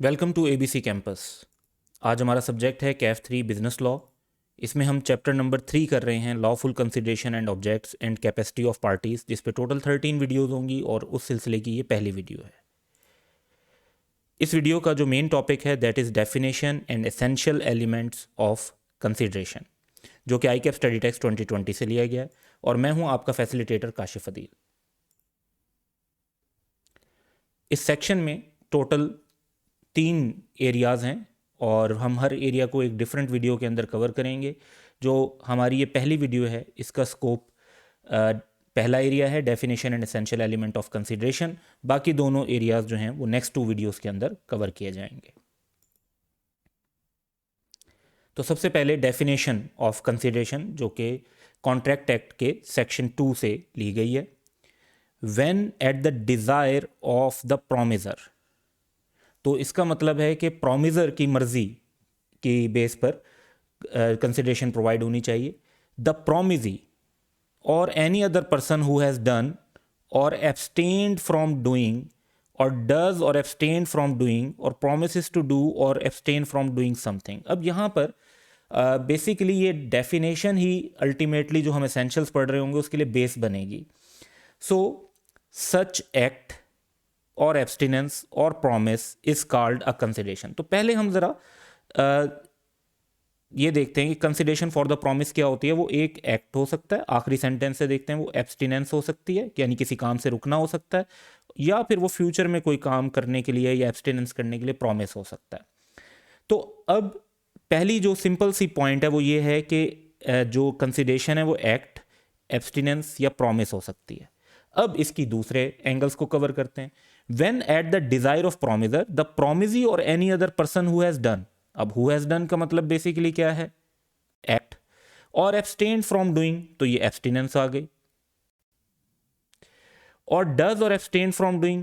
Welcome to ABC campus. आज हमारा subject है कैफ 3 बिजनेस लॉ। इसमें हम चैप्टर नंबर 3 कर रहे हैं, lawful consideration and objects and capacity of parties, जिस पे टोटल 13 वीडियोस होंगी और उस सिलसिले की ये पहली वीडियो है। इस वीडियो का जो मेन टॉपिक है that is definition and essential elements of consideration, जो कि ICAP स्टडी टेक्स्ट 2020 से लिया गया है और मैं हूँ आपका फैसिलिटेटर काशिफ अदील। इस सेक्शन में टोटल 3 एरियाज़ हैं और हम हर एरिया को एक डिफरेंट वीडियो के अंदर कवर करेंगे। जो हमारी ये पहली वीडियो है इसका स्कोप पहला एरिया है definition and essential element of consideration. बाकी दोनों एरियाज़ जो हैं वो नेक्स्ट 2 वीडियोस के अंदर कवर किए जाएंगे। तो सबसे पहले डेफिनेशन ऑफ कंसिडरेशन, जो कि कॉन्ट्रैक्ट एक्ट के सेक्शन 2 से ली गई है। When at the desire of the promisor, तो इसका मतलब है कि प्रोमिजर की मर्जी की बेस पर कंसिडरेशन प्रोवाइड होनी चाहिए। द प्रोमिजी और any other person who has done और एब्सटेन्ड फ्रॉम डूइंग और डज और एब्सटेन फ्रॉम डूइंग और प्रोमिसेस टू डू और एब्सटेन फ्रॉम डूइंग समथिंग। अब यहाँ पर बेसिकली ये डेफिनेशन ही अल्टीमेटली जो हम एसेंशियल्स पढ़ रहे होंगे उसके लिए बेस बनेगी। सो सच एक्ट और एब्सटिनेंस और promise is called a consideration. तो पहले हम ज़रा ये देखते हैं कि कंसिडरेशन फॉर द प्रॉमिस क्या होती है। वो एक एक्ट हो सकता है, आखिरी सेंटेंस से देखते हैं, वो एब्सटिनेंस हो सकती है यानी किसी काम से रुकना हो सकता है, या फिर वो फ्यूचर में कोई काम करने के लिए या एब्सटिनेंस करने के लिए प्रॉमिस हो सकता है। तो अब पहली जो सिंपल सी पॉइंट है वो ये है कि जो कंसिडरेशन है वो एक्ट, एब्सटिनेंस या प्रॉमिस हो सकती है। अब इसकी दूसरे एंगल्स को कवर करते हैं। When at the desire of promiser, the promisee or any other person who has done, अब who has done का मतलब बेसिकली क्या है? Act। और abstained from doing, तो ये abstinence आ गई। और does और abstained from doing,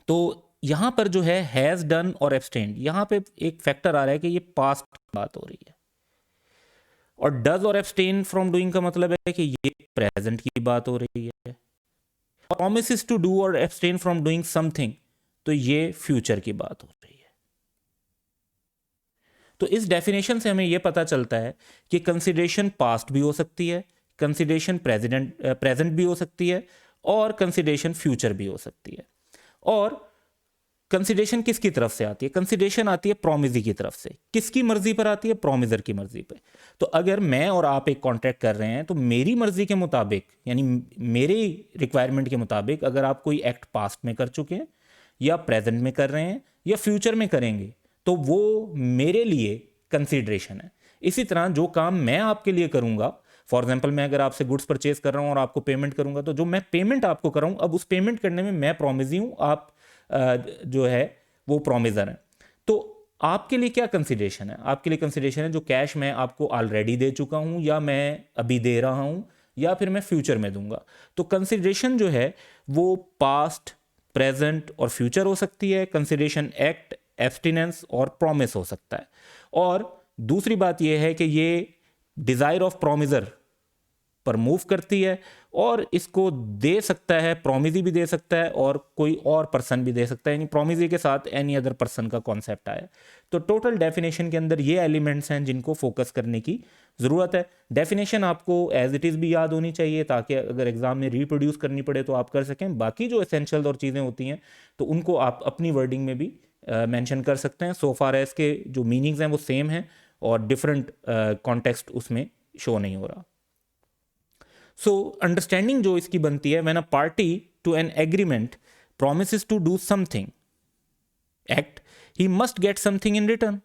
तो यहां पर जो है has done और abstained, यहां पे एक फैक्टर आ रहा है कि ये पास्ट बात हो रही है। और does और abstain from doing का मतलब है कि ये प्रेजेंट की बात हो रही है। Promises to do और abstain from doing something, तो ये फ्यूचर की बात हो रही है। तो इस डेफिनेशन से हमें यह पता चलता है कि कंसिडरेशन पास्ट भी हो सकती है, कंसिडरेशन प्रेजेंट भी हो सकती है और कंसिडरेशन फ्यूचर भी हो सकती है। और कंसिडरेशन किसकी तरफ से आती है? कंसिडरेशन आती है प्रोमिजी की तरफ से। किसकी मर्जी पर आती है? प्रोमिजर की मर्जी पर। तो अगर मैं और आप एक कॉन्ट्रैक्ट कर रहे हैं तो मेरी मर्जी के मुताबिक यानी मेरे रिक्वायरमेंट के मुताबिक अगर आप कोई एक्ट पास्ट में कर चुके हैं या प्रेजेंट में कर रहे हैं या फ्यूचर में करेंगे तो वो मेरे लिए कंसिडरेशन है। इसी तरह जो काम मैं आपके लिए करूंगा, फॉर एग्जाम्पल मैं अगर आपसे गुड्स परचेज कर रहा हूं और आपको पेमेंट करूंगा, तो जो मैं पेमेंट आपको कर रहा हूं, अब उस पेमेंट करने में मैं प्रोमिजी हूं, आप जो है वो प्रोमिजर है। तो आपके लिए क्या कंसिडरेशन है? आपके लिए कंसिडरेशन है जो कैश मैं आपको ऑलरेडी दे चुका हूं या मैं अभी दे रहा हूं या फिर मैं फ्यूचर में दूंगा। तो कंसिडरेशन जो है वो पास्ट, प्रेजेंट और फ्यूचर हो सकती है। कंसिडरेशन एक्ट, एब्सटिनेंस और प्रॉमिस हो सकता है। और दूसरी बात यह है कि ये डिजायर ऑफ प्रोमिजर पर मूव करती है और इसको दे सकता है, प्रोमिजी भी दे सकता है और कोई और पर्सन भी दे सकता है, यानी प्रोमिजी के साथ एनी अदर पर्सन का कॉन्सेप्ट आया। तो टोटल डेफिनेशन के अंदर ये एलिमेंट्स हैं जिनको फोकस करने की ज़रूरत है। डेफिनेशन आपको एज इट इज़ भी याद होनी चाहिए ताकि अगर एग्जाम में रिप्रोड्यूस करनी पड़े तो आप कर सकें। बाकी जो एसेंशियल और चीज़ें होती हैं तो उनको आप अपनी वर्डिंग में भी मेंशन कर सकते हैं। सो फार एज के जो मीनिंग्स हैं वो सेम हैं और डिफरेंट कॉन्टेक्स्ट उसमें शो नहीं हो रहा। सो अंडरस्टैंडिंग जो इसकी बनती है, when a party to an agreement promises to do something act, he must get something in return.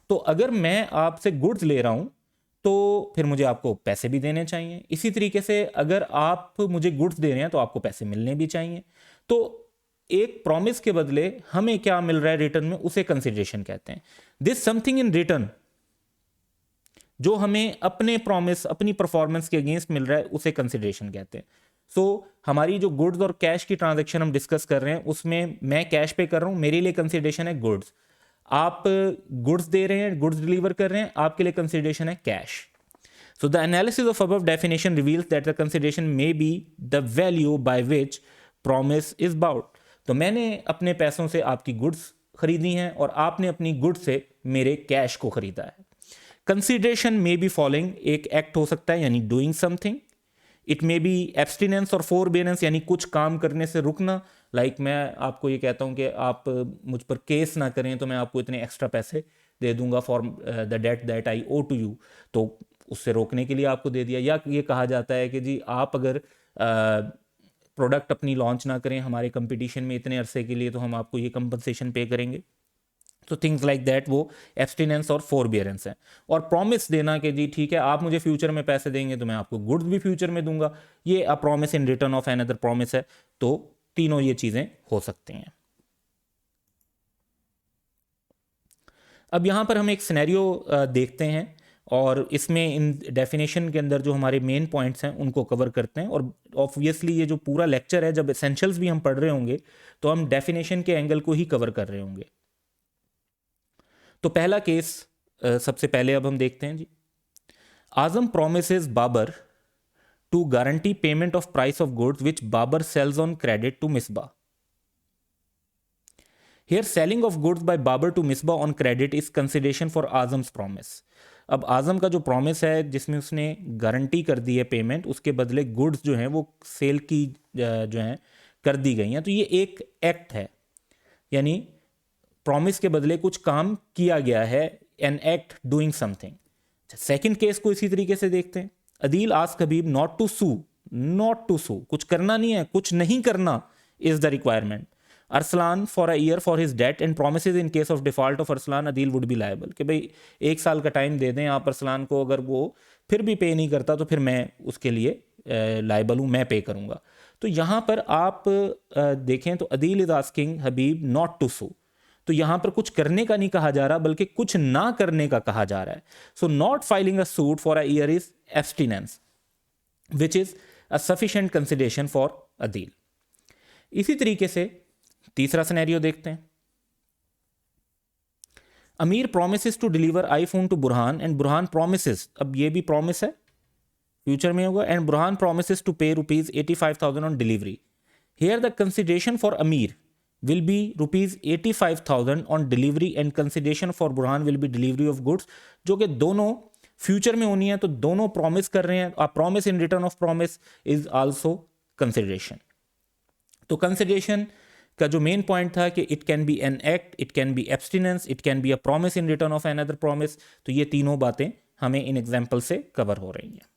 तो अगर मैं आपसे गुड्स ले रहा हूं तो फिर मुझे आपको पैसे भी देने चाहिए। इसी तरीके से अगर आप मुझे गुड्स दे रहे हैं तो आपको पैसे मिलने भी चाहिए। तो एक प्रॉमिस के बदले हमें क्या मिल रहा है रिटर्न में, उसे कंसिडरेशन कहते हैं। दिस समथिंग इन रिटर्न जो हमें अपने प्रॉमिस, अपनी परफॉर्मेंस के अगेंस्ट मिल रहा है, उसे कंसिडरेशन कहते हैं। सो हमारी जो गुड्स और कैश की ट्रांजैक्शन हम डिस्कस कर रहे हैं उसमें मैं कैश पे कर रहा हूं, मेरे लिए कंसिडरेशन है गुड्स। आप गुड्स दे रहे हैं, गुड्स डिलीवर कर रहे हैं, आपके लिए कंसिडरेशन है cash. So the analysis of above definition reveals that the consideration may be the value by which promise is bought. तो मैंने अपने पैसों से आपकी गुड्स खरीदी हैं और आपने अपनी गुड से मेरे कैश को खरीदा है। कंसिडरेशन मे बी फॉलोइंग एक एक्ट हो सकता है यानी doing something, it may be abstinence और फोरबेरेंस यानी कुछ काम करने से रुकना, लाइक मैं आपको ये कहता हूँ कि आप मुझ पर केस ना करें तो मैं आपको इतने एक्स्ट्रा पैसे दे दूंगा for the debt that I owe to you, तो उससे रोकने के लिए आपको दे दिया। या ये कहा जाता है कि जी आप अगर प्रोडक्ट अपनी लॉन्च ना करें हमारे कंपटीशन में इतने अरसे के लिए तो हम आपको ये कंपनसेशन पे करेंगे। तो थिंग्स लाइक दैट वो एब्सटिनेंस और फोरबियरेंस है। और प्रॉमिस देना कि जी ठीक है आप मुझे फ्यूचर में पैसे देंगे तो मैं आपको गुड्स भी फ्यूचर में दूंगा, ये a promise in return of another promise है। तो तीनों ये चीजें हो सकती हैं। अब यहां पर हम एक सिनेरियो देखते हैं और इसमें इन डेफिनेशन के अंदर जो हमारे मेन पॉइंट्स हैं उनको कवर करते हैं। और ऑब्वियसली ये जो पूरा लेक्चर है जब एसेंशियल्स भी हम पढ़ रहे होंगे तो हम डेफिनेशन के एंगल को ही कवर कर रहे होंगे। तो पहला केस सबसे पहले अब हम देखते हैं जी। Azam promises Babar to guarantee payment of price of goods which Babar sells on credit to Misbah. Here selling of goods by Babur to Misbah on credit is consideration for Azam's promise. अब आजम का जो प्रॉमिस है जिसमें उसने गारंटी कर दी है पेमेंट, उसके बदले गुड्स जो हैं वो सेल की जो हैं कर दी गई हैं, तो ये एक एक्ट है यानी प्रॉमिस के बदले कुछ काम किया गया है, an act doing something. Second case को इसी तरीके से देखते हैं। Adeel ask Habib not to sue, not to sue कुछ करना नहीं है, कुछ नहीं करना is the requirement. Arsalan for a year for his debt and promises in case of default of Arsalan Adeel would be liable, कि भाई एक साल का टाइम दे दें आप अरसलान को, अगर वो फिर भी पे नहीं करता तो फिर मैं उसके लिए लायबल हूँ, मैं पे करूँगा। तो यहाँ पर आप देखें तो Adeel is asking Habib not to sue, तो यहां पर कुछ करने का नहीं कहा जा रहा बल्कि कुछ ना करने का कहा जा रहा है। So not filing a suit for a year is abstinence which is a sufficient consideration for Adeel. इसी तरीके से तीसरा सिनेरियो देखते हैं। Amir promises to deliver iPhone to Burhan and Burhan promises, अब ये भी प्रॉमिस है फ्यूचर में होगा, एंड बुरहान प्रोमिसेस टू पे ₹85,000 on delivery. Here the consideration for अमीर will be ₹85,000 on delivery and consideration for Burhan will be delivery of goods, जो कि दोनों फ्यूचर में होनी है, तो दोनों प्रॉमिस कर रहे हैं। Promise in return of promise is also consideration. तो कंसिडरेशन का जो मेन पॉइंट था कि it can be an act, it can be abstinence, it can be a promise in return of another promise, तो ये तीनों बातें हमें इन एग्जाम्पल से कवर हो रही हैं।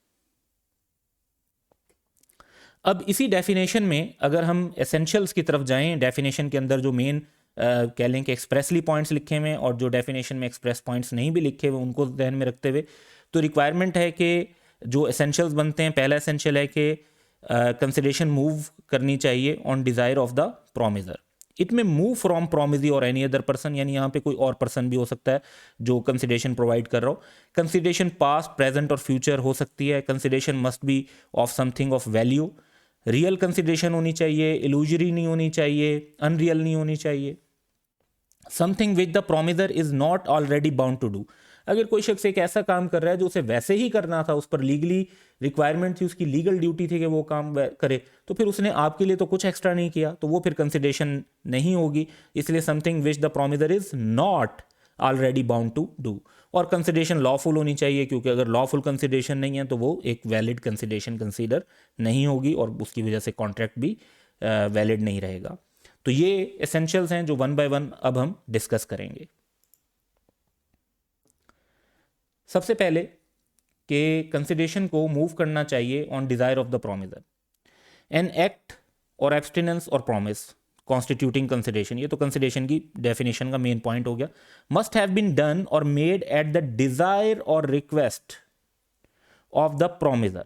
अब इसी डेफिनेशन में अगर हम एसेंशियल्स की तरफ जाएं, डेफिनेशन के अंदर जो मेन कह लें कि एक्सप्रेसली पॉइंट्स लिखे हुए और जो डेफिनेशन में एक्सप्रेस पॉइंट्स नहीं भी लिखे हुए उनको ध्यान में रखते हुए, तो रिक्वायरमेंट है कि जो एसेंशियल्स बनते हैं, पहला एसेंशियल है कि कंसिडरेशन मूव करनी चाहिए on desire of the promisor. It में मूव फ्रॉम प्रोमिजी और एनी अदर पर्सन, यानी यहाँ पे कोई और पर्सन भी हो सकता है जो कंसिडरेशन प्रोवाइड कर रहा हो। कंसिडरेशन पास्ट, प्रेजेंट और फ्यूचर हो सकती है। Consideration must B of something of value. Real consideration होनी चाहिए, इल्यूजरी नहीं होनी चाहिए, अनरियल नहीं होनी चाहिए। Something which the promisor is not already bound to do, अगर कोई शख्स एक ऐसा काम कर रहा है जो उसे वैसे ही करना था, उस पर लीगली रिक्वायरमेंट थी, उसकी लीगल ड्यूटी थी कि वो काम करे, तो फिर उसने आपके लिए तो कुछ एक्स्ट्रा नहीं किया, तो वो फिर कंसिडरेशन नहीं होगी। इसलिए something which the promisor is not already bound to do. और कंसिडरेशन लॉफुल होनी चाहिए, क्योंकि अगर लॉफुल कंसिडरेशन नहीं है तो वो एक वैलिड कंसिडरेशन कंसीडर नहीं होगी और उसकी वजह से कॉन्ट्रैक्ट भी वैलिड नहीं रहेगा। तो ये एसेंशियल्स हैं जो वन बाय वन अब हम डिस्कस करेंगे। सबसे पहले कि कंसिडरेशन को मूव करना चाहिए on desire of the promisor. An act और एब्सटिनेंस और प्रॉमिस कॉन्स्टिट्यूटिंग कंसिडरेशन, ये तो कंसिडरेशन की डेफिनेशन का मेन पॉइंट हो गया। मस्ट हैव बीन डन और मेड एट द डिजायर और request of the promisor.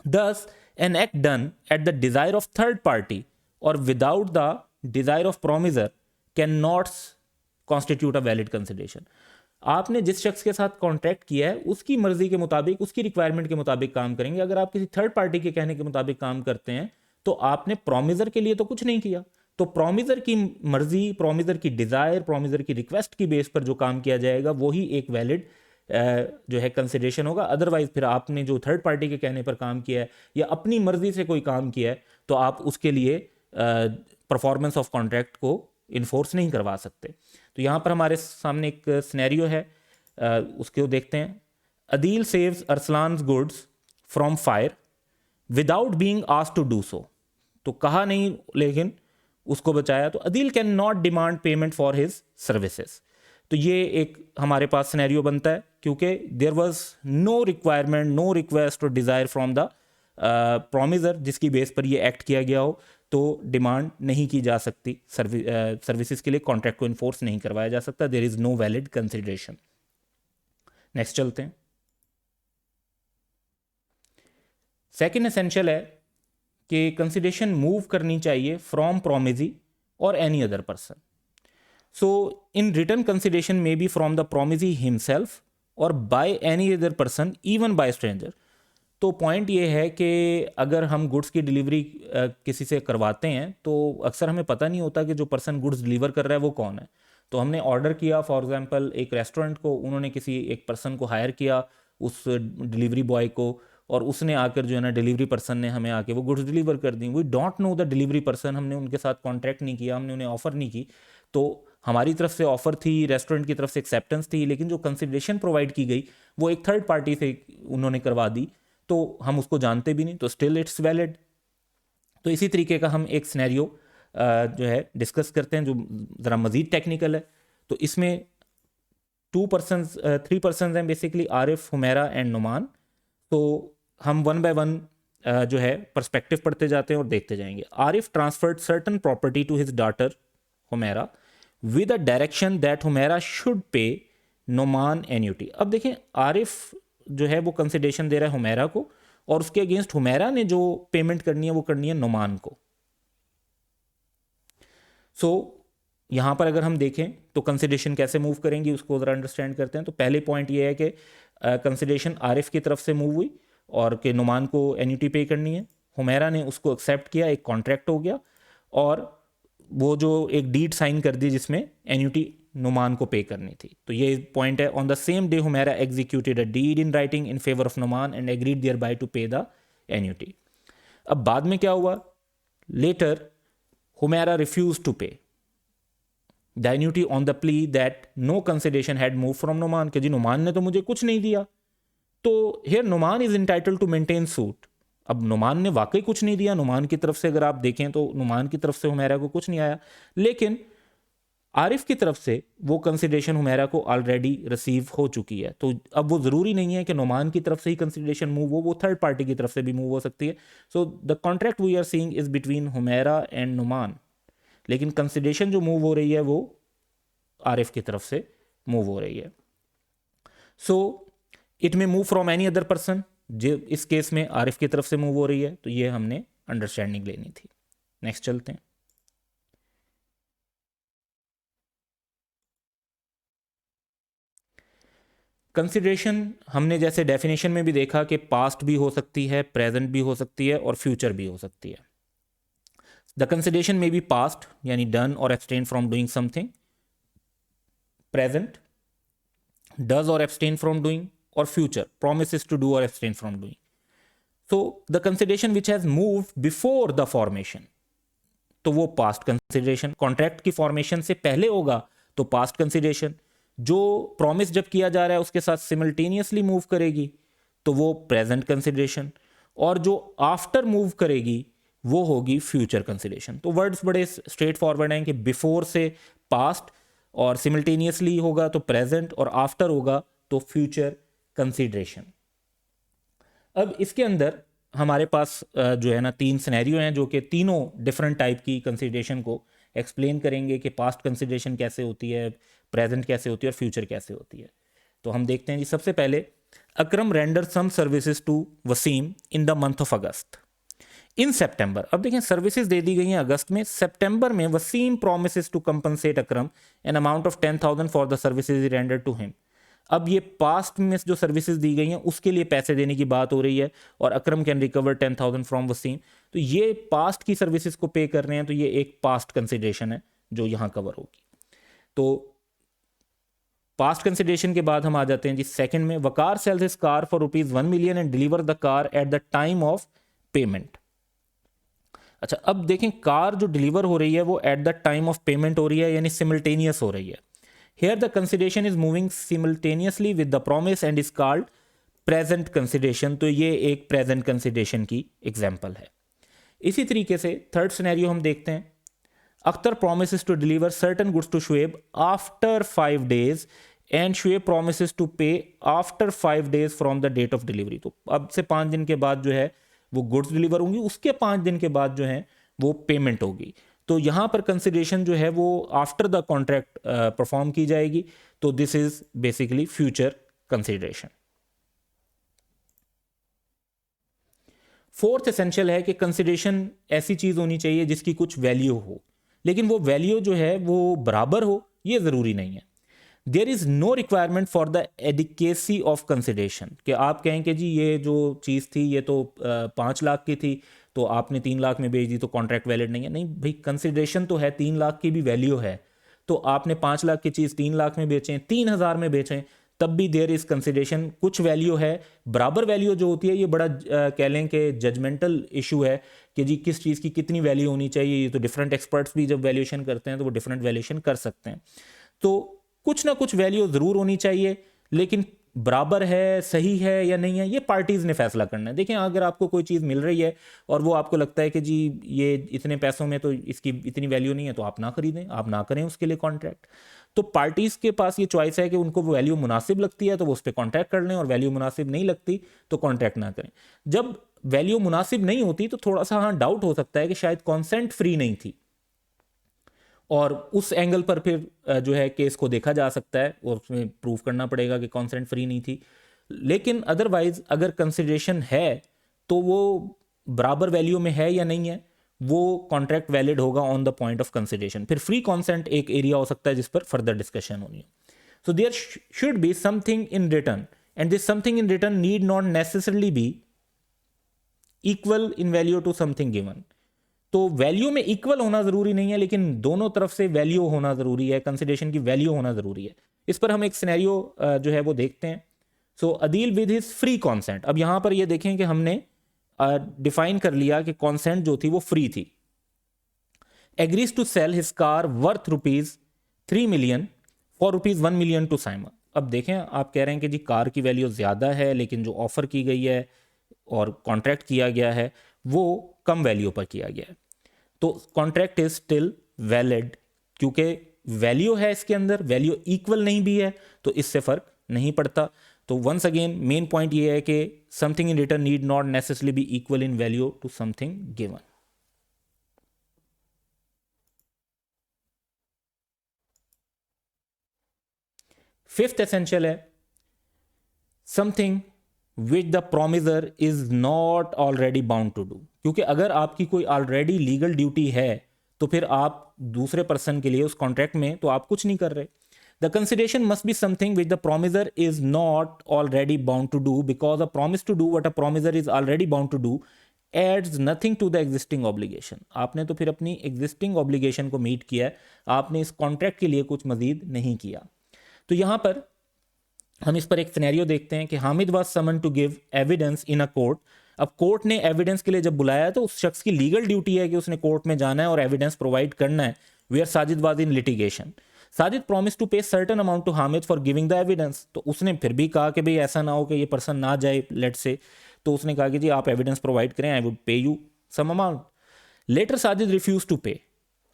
Thus an act done at the desire of third party और without the desire of promisor can not constitute a valid consideration. आपने जिस शख्स के साथ contract किया है उसकी मर्जी के मुताबिक, उसकी रिक्वायरमेंट के मुताबिक काम करेंगे। अगर आप किसी थर्ड पार्टी के कहने के मुताबिक काम करते हैं तो आपने प्रोमिजर के लिए तो कुछ नहीं किया। तो प्रोमिजर की मर्जी, प्रोमिजर की डिजायर, प्रोमिजर की रिक्वेस्ट की बेस पर जो काम किया जाएगा वही एक वैलिड जो है कंसिडरेशन होगा। अदरवाइज फिर आपने जो थर्ड पार्टी के कहने पर काम किया है या अपनी मर्जी से कोई काम किया है तो आप उसके लिए परफॉर्मेंस ऑफ कॉन्ट्रैक्ट को इन्फोर्स नहीं करवा सकते। तो यहाँ पर हमारे सामने एक सिनेरियो है, उसको देखते हैं। Adeel saves Arsalan goods from fire without being asked to do so. तो कहा नहीं लेकिन उसको बचाया, तो Adeel can not demand payment for his services. तो ये एक हमारे पास सिनेरियो बनता है, क्योंकि there was no requirement, no request और डिज़ायर फ्रॉम द प्रोमिसर जिसकी बेस पर ये एक्ट किया गया हो, तो डिमांड नहीं की जा सकती, सर्विसेज के लिए कॉन्ट्रैक्ट को इन्फोर्स नहीं करवाया जा सकता, there is no valid consideration. Next चलते हैं। सेकेंड एसेंशियल है कि कंसिडरेशन मूव करनी चाहिए फ्रॉम प्रोमिजी और any other person. So in return consideration में बी फ्रॉम द प्रोमिजी हिमसेल्फ और by any other person, even bye stranger. तो पॉइंट ये है कि अगर हम गुड्स की डिलीवरी किसी से करवाते हैं तो अक्सर हमें पता नहीं होता कि जो पर्सन गुड्स डिलीवर कर रहा है वो कौन है। तो हमने ऑर्डर किया फॉर एग्जांपल एक रेस्टोरेंट को, उन्होंने किसी एक पर्सन को हायर किया, उस डिलीवरी बॉय को, और उसने आकर जो है ना डिलीवरी पर्सन ने हमें आके वो गुड्स डिलीवर कर दी। We don't know the delivery person, हमने उनके साथ कॉन्ट्रैक्ट नहीं किया, हमने उन्हें ऑफर नहीं की। तो हमारी तरफ से ऑफर थी, रेस्टोरेंट की तरफ से एक्सेप्टेंस थी, लेकिन जो कंसिडरेशन प्रोवाइड की गई वो एक थर्ड पार्टी से उन्होंने करवा दी, तो हम उसको जानते भी नहीं, तो स्टिल इट्स वैलिड। तो इसी तरीके का हम एक सिनेरियो जो है डिस्कस करते हैं जो ज़रा मज़ीद टेक्निकल है। तो इसमें 3 पर्सन हैं बेसिकली, आरिफ, हुमैरा एंड नुमान। तो हम वन बाय वन जो है पर्सपेक्टिव पढ़ते जाते हैं और देखते जाएंगे। Arif transferred certain property to his daughter Humaira with a direction that Humaira should pay Numan annuity. अब देखें, आरिफ जो है वो कंसिडरेशन दे रहा है हुमैरा को, और उसके अगेंस्ट हुमैरा ने जो पेमेंट करनी है वो करनी है नुमान को। सो यहाँ पर अगर हम देखें तो कंसिडरेशन कैसे मूव करेंगी उसको ज़रा अंडरस्टैंड करते हैं। तो पहले पॉइंट ये है कि कंसिडरेशन आरिफ की तरफ से मूव हुई और कि नुमान को एन्यूटी पे करनी है। हुमैरा ने उसको एक्सेप्ट किया, एक कॉन्ट्रैक्ट हो गया, और वो जो एक डीड साइन कर दी जिसमें एन्यूटी नुमान को पे करनी थी। तो ये पॉइंट है। On the same day Humaira executed a deed in writing in favour of Numan and agreed thereby to pay the annuity. अब बाद में क्या हुआ, later Humaira refuse to pay the annuity on the plea that no consideration had move from Numan, कि जी नुमान ने तो मुझे कुछ नहीं दिया। तो here Numan is entitled to maintain suit. अब नुमान ने वाकई कुछ नहीं दिया, नुमान की तरफ से अगर आप देखें तो नुमान की तरफ से हुमैरा को कुछ नहीं आया, लेकिन आरिफ की तरफ से वो कंसिडरेशन हुमैरा को ऑलरेडी रिसीव हो चुकी है। तो अब वो ज़रूरी नहीं है कि नुमान की तरफ से ही कंसिडरेशन मूव हो, वो थर्ड पार्टी की तरफ से भी मूव हो सकती है। So the contract we are seeing is between Humaira and Numan, लेकिन कंसिडरेशन जो मूव हो रही है वो आरिफ की तरफ से मूव हो रही है। सो इट में move from any other person, जो इस केस में आरिफ की तरफ से मूव हो रही है, तो ये हमने अंडरस्टैंडिंग लेनी थी। नेक्स्ट चलते हैं। कंसिडरेशन हमने जैसे डेफिनेशन में भी देखा कि पास्ट भी हो सकती है, प्रेजेंट भी हो सकती है और फ्यूचर भी हो सकती है। द कंसिडरेशन में बी पास्ट यानी डन और abstain from doing something, present does और एब्सटेन फ्रॉम डूइंग, और future promises to do or abstain from doing. So the consideration which has moved before the formation, तो वो past consideration, contract की formation से पहले होगा तो पास्ट कंसिडरेशन। जो प्रॉमिस जब किया जा रहा है उसके साथ सिमल्टेनियसली मूव करेगी तो वो प्रेजेंट कंसिडरेशन, और जो आफ्टर मूव करेगी वो होगी फ्यूचर कंसिडरेशन। तो वर्ड्स बड़े स्ट्रेट फॉरवर्ड हैं कि बिफोर से पास्ट, और सिमल्टेनियसली होगा तो प्रेजेंट, और आफ्टर होगा तो फ्यूचर कंसिडरेशन। अब इसके अंदर हमारे पास जो है ना 3 सिनेरियो हैं जो कि तीनों डिफरेंट टाइप की कंसिडरेशन को एक्सप्लेन करेंगे कि पास्ट कंसिडरेशन कैसे होती है, प्रेजेंट कैसे होती है और फ्यूचर कैसे होती है। तो हम देखते हैं जी। सबसे पहले, Akram render some services to Wasim in the month of August in September. अब देखें, सर्विसेज दे दी गई हैं अगस्त में, सितंबर में Waseem promises to compensate Akram an amount of 10,000 for the services render to him. अब ये पास्ट में जो सर्विसेज दी गई हैं उसके लिए पैसे देने की बात हो रही है, और अकरम कैन रिकवर 10,000 फ्रॉम वसीम। तो ये पास्ट की सर्विसेज को पे कर रहे हैं, तो ये एक पास्ट कंसिडरेशन है जो यहाँ कवर होगी। तो पास्ट कंसिडरेशन के बाद हम आ जाते हैं जी सेकंड में, Waqar sells his car for ₹1 million and deliver the car at the time of payment. अच्छा, अब देखें कार जो डिलीवर हो रही है वो at the time of payment हो रही है, यानी सिमल्टेनियस हो रही है. Here the consideration is moving simultaneously with the promise and is called present consideration. तो ये एक प्रेजेंट कंसिडरेशन की एग्जाम्पल है. इसी तरीके से थर्ड सिनेरियो हम देखते हैं. Akhtar promises to deliver certain goods to Shoaib after 5 days and Shoaib promises to pay after 5 days from the date of delivery. तो अब से 5 दिन के बाद जो है वो गुड्स डिलीवर होंगी, उसके 5 दिन के बाद जो है वो पेमेंट होगी. तो यहाँ पर कंसिडरेशन जो है वो आफ्टर द कॉन्ट्रैक्ट परफॉर्म की जाएगी. तो this is basically future consideration. Fourth essential है कि कंसिडरेशन ऐसी चीज़ होनी चाहिए जिसकी कुछ वैल्यू हो, लेकिन वो वैल्यू जो है वो बराबर हो ये ज़रूरी नहीं है. There is no requirement for the adequacy of consideration, कि आप कहें कि जी ये जो चीज़ थी ये तो 5 लाख की थी तो आपने 3 लाख में बेच दी तो कॉन्ट्रैक्ट वैलिड नहीं है. नहीं भाई, कंसिडरेशन तो है, 3 लाख की भी वैल्यू है, तो आपने 5 लाख की चीज़ 3 लाख में बेचें, 3,000 में बेचें, तब भी देयर इज़ कंसिडरेशन, कुछ वैल्यू है. बराबर वैल्यू जो होती है ये बड़ा कह लें कि जजमेंटल इशू है कि जी किस चीज़ की कितनी वैल्यू होनी चाहिए. ये तो डिफरेंट एक्सपर्ट्स भी जब वैल्यूएशन करते हैं तो वो डिफरेंट वैल्यूएशन कर सकते हैं. तो कुछ ना कुछ वैल्यू ज़रूर होनी चाहिए, लेकिन बराबर है, सही है या नहीं है, ये पार्टीज़ ने फैसला करना है. देखें, अगर आपको कोई चीज़ मिल रही है और वो आपको लगता है कि जी ये इतने पैसों में तो इसकी इतनी वैल्यू नहीं है, तो आप ना खरीदें, आप ना करें उसके लिए कॉन्ट्रैक्ट. तो पार्टीज़ के पास ये चॉइस है कि उनको वो वैल्यू मुनासिब लगती है तो वो उस पर कॉन्ट्रैक्ट कर लें, और वैल्यू मुनासिब नहीं लगती तो कॉन्ट्रैक्ट ना करें. जब वैल्यू मुनासिब नहीं होती तो थोड़ा सा हाँ डाउट हो सकता है कि शायद कॉन्सेंट फ्री नहीं थी, और उस एंगल पर फिर जो है केस को देखा जा सकता है और उसमें प्रूव करना पड़ेगा कि कॉन्सेंट फ्री नहीं थी. लेकिन अदरवाइज अगर कंसिडरेशन है तो वो बराबर वैल्यू में है या नहीं है, वो कॉन्ट्रैक्ट वैलिड होगा on the point of consideration. फिर फ्री कॉन्सेंट एक एरिया हो सकता है जिस पर फर्दर डिस्कशन होनी है. So there should be something in return, and this something in return need not necessarily be equal in value to something given. तो वैल्यू में इक्वल होना जरूरी नहीं है, लेकिन दोनों तरफ से वैल्यू होना जरूरी है, कंसिडरेशन की वैल्यू होना जरूरी है. इस पर हम एक सिनेरियो जो है वो देखते हैं. So Adeel with his free consent. अब यहां पर ये देखें कि हमने डिफाइन कर लिया कि कॉन्सेंट जो थी वो फ्री थी. Agrees to sell his car worth ₹3 million for ₹1 million to Saima. अब देखें, आप कह रहे हैं कि जी कार की वैल्यू ज़्यादा है, लेकिन जो ऑफर की गई है और कॉन्ट्रैक्ट किया गया है वो कम वैल्यू पर किया गया है. तो कॉन्ट्रैक्ट इज स्टिल वैलिड, क्योंकि वैल्यू है इसके अंदर, वैल्यू इक्वल नहीं भी है तो इससे फर्क नहीं पड़ता. तो वंस अगेन मेन पॉइंट ये है कि something in return need not necessarily be equal in value to something given. Fifth essential है something which the promisor is not already bound to do. क्योंकि अगर आपकी कोई ऑलरेडी लीगल ड्यूटी है तो फिर आप दूसरे पर्सन के लिए उस कॉन्ट्रैक्ट में तो आप कुछ नहीं कर रहे. The consideration must be something which the promisor is not already bound to do, because a promise to do what a promisor is already bound to do adds nothing to the existing obligation. आपने तो फिर अपनी existing obligation को meet किया है, आपने इस contract के लिए कुछ मजीद नहीं किया. तो यहां पर हम इस पर एक सिनेरियो देखते हैं कि Hamid was summon to give evidence in a court. अब कोर्ट ने एविडेंस के लिए जब बुलाया तो उस शख्स की लीगल ड्यूटी है कि उसने कोर्ट में जाना है और एविडेंस प्रोवाइड करना है. Where Sajid was in litigation. Sajid promise to pay certain amount to Hamid for giving the evidence. तो उसने फिर भी कहा कि भाई ऐसा ना हो कि ये पर्सन ना जाए लेट से, तो उसने कहा कि जी आप एविडेंस प्रोवाइड करें, I would pay you some amount. Later Sajid refuse to pay.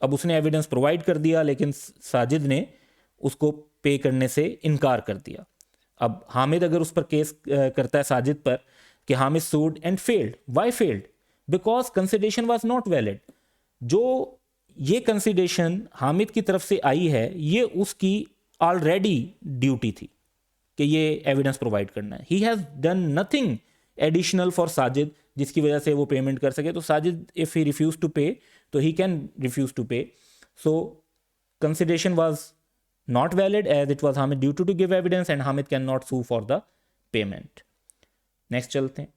अब उसने एविडेंस प्रोवाइड कर दिया लेकिन साजिद ने उसको पे करने से इनकार कर दिया. अब हामिद अगर उस पर केस करता है साजिद पर कि Hamid sued and failed. Why failed? Because consideration was not valid. जो ये कंसिडरेशन हामिद की तरफ से आई है ये उसकी ऑलरेडी ड्यूटी थी कि ये एविडेंस प्रोवाइड करना है. He has done nothing additional for Sajid जिसकी वजह से वो पेमेंट कर सके. तो Sajid if he refuse to pay तो he can refuse to pay. So consideration was not valid as it was Hamid duty to give evidence and Hamid cannot sue for the payment. Next चलते हैं.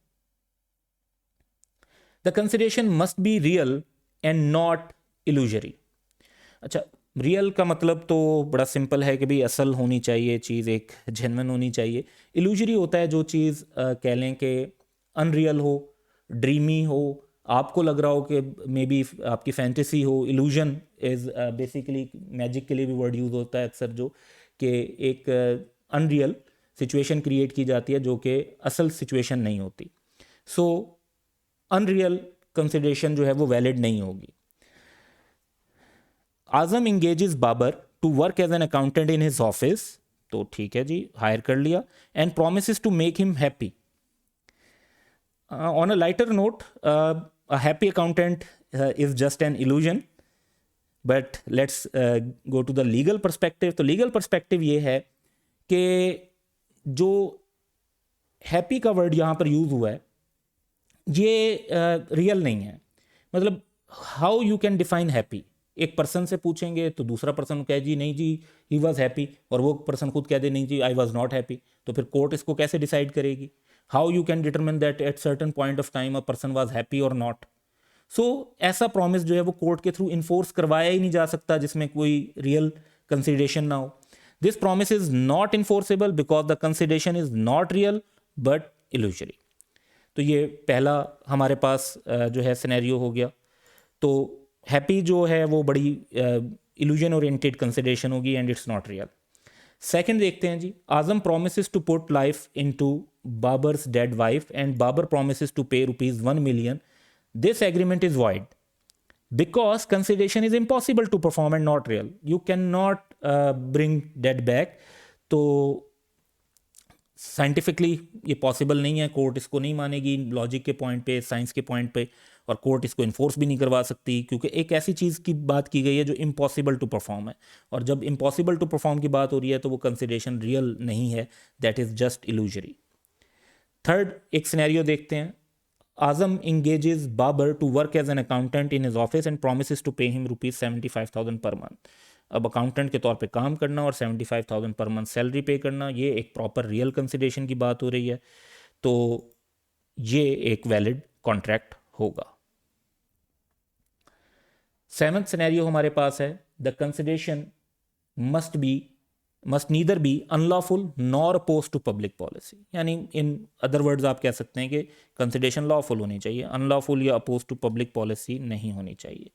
The consideration must be real and not illusory. अच्छा, real का मतलब तो बड़ा simple है कि भाई असल होनी चाहिए, चीज़ एक जेन्युइन होनी चाहिए. इल्यूजरी होता है जो चीज़ कह लें कि अनरियल हो, ड्रीमी हो, आपको लग रहा हो कि मे बी आपकी फैंटेसी हो, इल्यूजन इज़ बेसिकली, मैजिक के लिए भी वर्ड यूज़ होता है अक्सर, जो कि एक अनरियल सिचुएशन क्रिएट की जाती है जो कि असल सिचुएशन नहीं होती। सो अनरियल कंसिडरेशन जो है वो वैलिड नहीं होगी। Azam engages Babar to work as an accountant in his office, तो ठीक है जी, हायर कर लिया, and promises to make him happy. On a lighter note, a happy accountant is just an illusion, but let's go to the legal perspective. तो legal perspective ये है कि जो happy का word यहाँ पर use हुआ है ये real नहीं है। मतलब how you can define happy, एक पर्सन से पूछेंगे तो दूसरा पर्सन कहे जी नहीं जी ही वॉज हैप्पी, और वो पर्सन खुद कह दे नहीं जी आई वॉज नॉट हैप्पी, तो फिर कोर्ट इसको कैसे डिसाइड करेगी? How you can determine that at certain point of time a person was happy और नॉट? सो ऐसा प्रॉमिस जो है वो कोर्ट के थ्रू इन्फोर्स करवाया ही नहीं जा सकता जिसमें कोई रियल कंसिडरेशन ना हो। This promise is not enforceable because the consideration is not real but illusory. तो ये पहला हमारे पास जो है सिनेरियो हो गया। तो हैप्पी जो है वो बड़ी इल्यूजन ओरिएंटेड कंसिडरेशन होगी and it's not real. Second देखते हैं जी, Azam promises to put life into Babar's dead wife and Babar promises to pay ₹1 million. This agreement is void because consideration is impossible to perform and not real. You cannot bring dead back. तो scientifically ये possible नहीं है, court इसको नहीं मानेगी logic के point पे, science के पॉइंट पे, और कोर्ट इसको इन्फोर्स भी नहीं करवा सकती क्योंकि एक ऐसी चीज़ की बात की गई है जो इम्पॉसिबल टू परफॉर्म है, और जब इम्पॉसिबल टू परफॉर्म की बात हो रही है तो वो कंसिडरेशन रियल नहीं है, that is just illusory. Third एक सिनेरियो देखते हैं, Azam engages Babar to work as an accountant in his office and promises to pay him ₹75,000 per month. अब अकाउंटेंट के तौर पे काम करना और 75,000 पर मंथ सैलरी पे करना, ये एक प्रॉपर रियल कंसिडरेशन की बात हो रही है, तो ये एक वैलिड कॉन्ट्रैक्ट होगा। सेवंथ सिनेरियो हमारे पास है, the consideration must neither be unlawful nor opposed to public policy। यानी इन अदर वर्ड्स आप कह सकते हैं कि कंसिडरेशन लॉफुल होनी चाहिए, अनलॉफुल या अपोज टू पब्लिक पॉलिसी नहीं होनी चाहिए।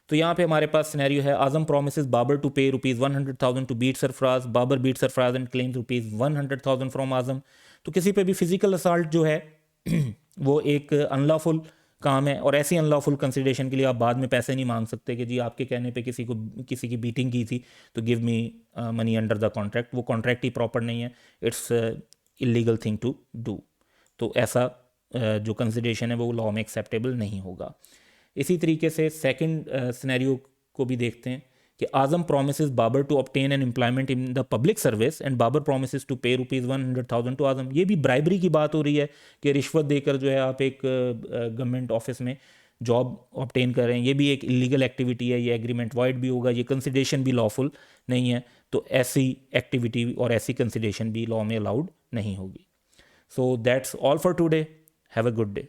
तो यहाँ पे हमारे पास सिनेरियो है, आजम promises Babar to pay ₹100,000 to beat Sarfaraz, Babar beat Sarfaraz and claims ₹100,000 from Azam. तो किसी पे भी फिजिकल असॉल्ट जो है वो एक अनलॉफुल काम है, और ऐसी अनलॉफुल कंसिडरेशन के लिए आप बाद में पैसे नहीं मांग सकते कि जी आपके कहने पे किसी की बीटिंग की थी तो give me money under the contract. वो कॉन्ट्रैक्ट ही प्रॉपर नहीं है, it's illegal thing to do. तो ऐसा जो कंसिडरेशन है वो लॉ में एक्सेप्टेबल नहीं होगा। इसी तरीके से सेकंड सिनेरियो को भी देखते हैं कि Azam promises Babar to obtain an employment in the public service and Babar promises to pay ₹100,000 to आजम। ये भी ब्राइबरी की बात हो रही है कि रिश्वत देकर जो है आप एक गवर्नमेंट ऑफिस में जॉब ऑब्टेन कर रहे हैं, ये भी एक इलीगल एक्टिविटी है, ये एग्रीमेंट वॉइड भी होगा, ये कंसिडरेशन भी लॉफुल नहीं है, तो ऐसी एक्टिविटी और ऐसी कंसिडरेशन भी लॉ में अलाउड नहीं होगी। So that's all for today, have a good day.